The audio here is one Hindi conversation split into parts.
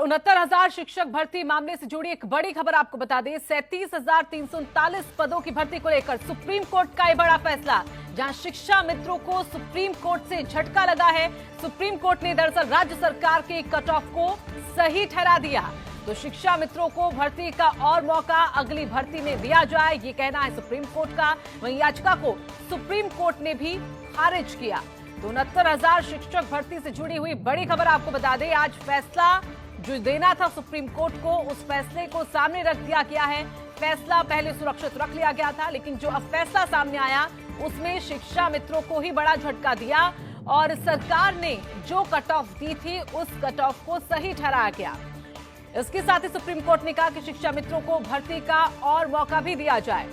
69,000 शिक्षक भर्ती मामले से जुड़ी एक बड़ी खबर आपको बता दें। 37,339 पदों की भर्ती को लेकर सुप्रीम कोर्ट का यह बड़ा फैसला, जहां शिक्षा मित्रों को सुप्रीम कोर्ट से झटका लगा है। सुप्रीम कोर्ट ने दरअसल राज्य सरकार के कट ऑफ को सही ठहरा दिया, तो शिक्षा मित्रों को भर्ती का और मौका अगली भर्ती में दिया जाए, ये कहना है सुप्रीम कोर्ट का। वहीं याचिका को सुप्रीम कोर्ट ने भी खारिज किया। 69,000 शिक्षक भर्ती से जुड़ी हुई बड़ी खबर आपको बता दें। आज फैसला जो देना था सुप्रीम कोर्ट को, उस फैसले को सामने रख दिया गया है। फैसला पहले सुरक्षित रख लिया गया था, लेकिन जो अब फैसला सामने आया उसमें शिक्षा मित्रों को ही बड़ा झटका दिया और सरकार ने जो कट ऑफ दी थी उस कट ऑफ को सही ठहराया गया। इसके साथ ही सुप्रीम कोर्ट ने कहा कि शिक्षा मित्रों को भर्ती का और मौका भी दिया जाए।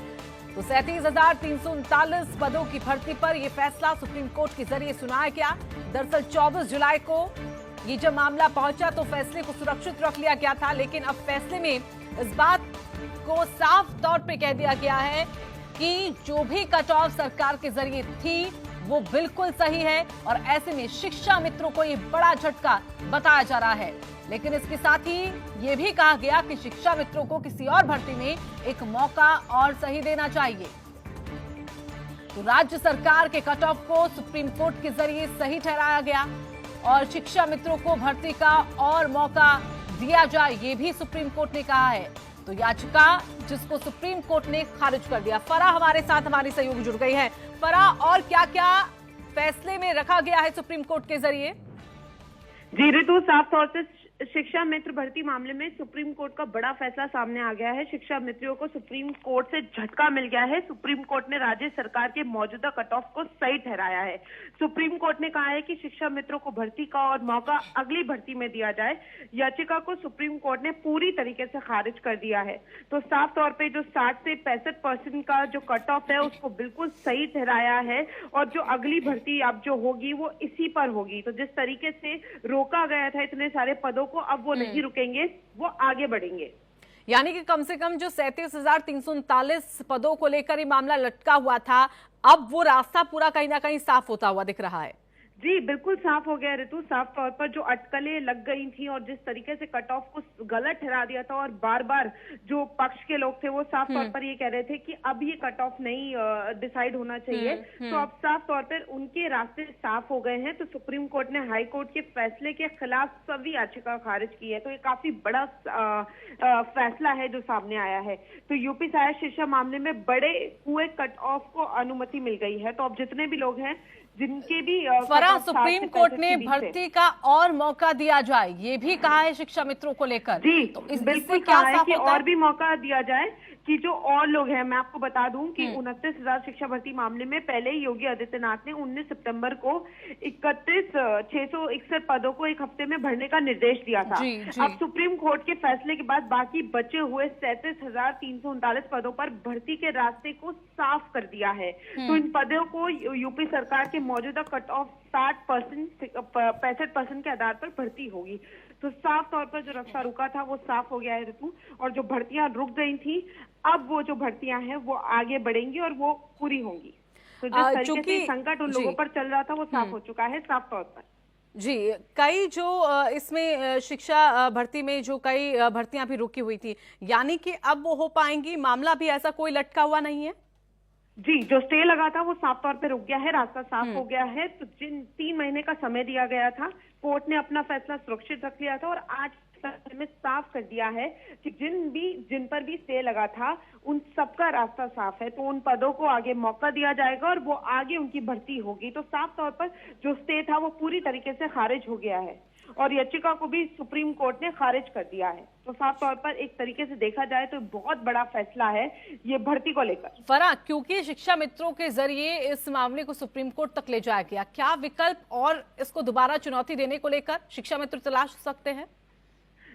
तो 37,339 पदों की भर्ती पर यह फैसला सुप्रीम कोर्ट के जरिए सुनाया गया। दरअसल 24 जुलाई को ये जब मामला पहुंचा तो फैसले को सुरक्षित रख लिया गया था, लेकिन अब फैसले में इस बात को साफ तौर पे कह दिया गया है कि जो भी कट ऑफ सरकार के जरिए थी वो बिल्कुल सही है और ऐसे में शिक्षा मित्रों को ये बड़ा झटका बताया जा रहा है। लेकिन इसके साथ ही ये भी कहा गया कि शिक्षा मित्रों को किसी और भर्ती में एक मौका और सही देना चाहिए। तो राज्य सरकार के कट ऑफ को सुप्रीम कोर्ट के जरिए सही ठहराया गया और शिक्षा मित्रों को भर्ती का और मौका दिया जाए, ये भी सुप्रीम कोर्ट ने कहा है। तो याचिका जिसको सुप्रीम कोर्ट ने खारिज कर दिया। फरा हमारे साथ हमारी सहयोगी जुड़ गई है। फरा, और क्या क्या फैसले में रखा गया है सुप्रीम कोर्ट के जरिए? जी ऋतु, साफ तौर से शिक्षा मित्र भर्ती मामले में सुप्रीम कोर्ट का बड़ा फैसला सामने आ गया है। शिक्षा मित्रों को सुप्रीम कोर्ट से झटका मिल गया है। सुप्रीम कोर्ट ने राज्य सरकार के मौजूदा कट ऑफ को सही ठहराया है। सुप्रीम कोर्ट ने कहा है कि शिक्षा मित्रों को भर्ती का और मौका अगली भर्ती में दिया जाए। याचिका को सुप्रीम कोर्ट ने पूरी तरीके से खारिज कर दिया है। तो साफ तौर पर जो 60 से 65% का जो कट ऑफ है उसको बिल्कुल सही ठहराया है और जो अगली भर्ती अब जो होगी वो इसी पर होगी। तो जिस तरीके से रोका गया था इतने सारे पदों को, अब वो नहीं रुकेंगे, वो आगे बढ़ेंगे। यानी कि कम से कम जो 37,339 पदों को लेकर ये मामला लटका हुआ था, अब वो रास्ता पूरा कहीं ना कहीं साफ होता हुआ दिख रहा है। जी बिल्कुल साफ हो गया ऋतु। साफ तौर पर जो अटकलें लग गई थी और जिस तरीके से कट ऑफ को गलत ठहरा दिया था और बार बार जो पक्ष के लोग थे वो साफ तौर पर ये कह रहे थे कि अब ये कट ऑफ नहीं डिसाइड होना चाहिए, तो अब साफ तौर पर उनके रास्ते साफ हो गए हैं। तो सुप्रीम कोर्ट ने हाई कोर्ट के फैसले के खिलाफ सभी याचिका खारिज की है। तो ये काफी बड़ा फैसला है जो सामने आया है। तो यूपी सहायक शिक्षा मामले में बड़े हुए कट ऑफ को अनुमति मिल गई है। तो अब जितने भी लोग हैं जिनके भी सुप्रीम कोर्ट ने भर्ती का और मौका दिया जाए, ये भी कहा है शिक्षा मित्रों को लेकर। जी तो इस बिल्कुल कहा है कि और भी मौका दिया जाए कि जो और लोग हैं, मैं आपको बता दूं कि 29,000 शिक्षा भर्ती मामले में पहले ही योगी आदित्यनाथ ने 19 सितंबर को 31,661 पदों को एक हफ्ते में भरने का निर्देश दिया था। अब सुप्रीम कोर्ट के फैसले के बाद बाकी बचे हुए 37,339 पदों पर भर्ती के रास्ते को साफ कर दिया है। तो इन पदों को यूपी सरकार के मौजूदा कट ऑफ 65% के आधार पर भर्ती होगी। तो साफ तौर पर जो रास्ता रुका था वो साफ हो गया है ऋतु, और जो भर्तियां रुक गई थी अब वो जो भर्तियां हैं वो आगे बढ़ेंगी और वो पूरी होंगी। तो जिस तरीके से संकट उन लोगों पर चल रहा था वो साफ हो चुका है साफ तौर पर। जी, कई जो इसमें शिक्षा भर्ती में जो कई भर्तियां भी रुकी हुई थी, यानी कि अब वो हो पाएंगी, मामला भी ऐसा कोई लटका हुआ नहीं है? जी, जो स्टे लगा था वो साफ तौर पे रुक गया है, रास्ता साफ हो गया है। तो जिन 3 महीने का समय दिया गया था, कोर्ट ने अपना फैसला सुरक्षित रख लिया था और आज में साफ कर दिया है कि जिन पर भी स्टे लगा था उन सबका रास्ता साफ है। तो उन पदों को आगे मौका दिया जाएगा और वो आगे उनकी भर्ती होगी। तो साफ तौर पर जो स्टे था वो पूरी तरीके से खारिज हो गया है और याचिका को भी सुप्रीम कोर्ट ने खारिज कर दिया है। तो साफ तौर पर एक तरीके से देखा जाए तो बहुत बड़ा फैसला है ये भर्ती को लेकर। फरा, क्योंकि शिक्षा मित्रों के जरिए इस मामले को सुप्रीम कोर्ट तक ले जाया गया, क्या विकल्प और इसको दोबारा चुनौती देने को लेकर शिक्षा मित्र तलाश सकते हैं?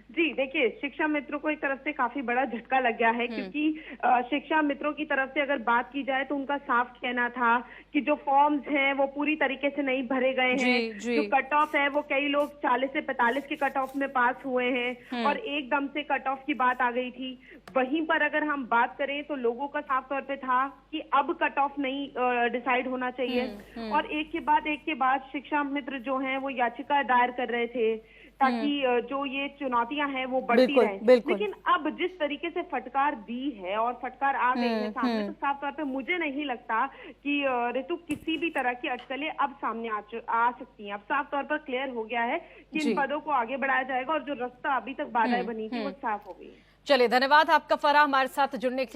जी देखिए, शिक्षा मित्रों को एक तरफ से काफी बड़ा झटका लग गया है, क्योंकि शिक्षा मित्रों की तरफ से अगर बात की जाए तो उनका साफ कहना था कि जो फॉर्म्स हैं वो पूरी तरीके से नहीं भरे गए हैं। जो कट ऑफ है वो कई लोग 40 से 45 के कट ऑफ में पास हुए हैं और एकदम से कट ऑफ की बात आ गई थी। वहीं पर अगर हम बात करें तो लोगों का साफ तौर पे था कि अब कट ऑफ नहीं डिसाइड होना चाहिए और एक के बाद शिक्षा मित्र जो हैं वो याचिका दायर कर रहे थे। ताकि जो ये चुनौतियां हैं वो बढ़ती रहें। बिल्कुल। लेकिन अब जिस तरीके से फटकार दी है और फटकार आ गई है सामने, तो साफ तौर पे मुझे नहीं लगता कि ऋतु किसी भी तरह की अटकलें अब सामने आ सकती हैं। अब साफ तौर पर क्लियर हो गया है कि इन पदों को आगे बढ़ाया जाएगा और जो रास्ता अभी तक बाधाएं बनी थी वो साफ हो गई है। चलिए, धन्यवाद आपका फराह हमारे साथ जुड़ने के लिए।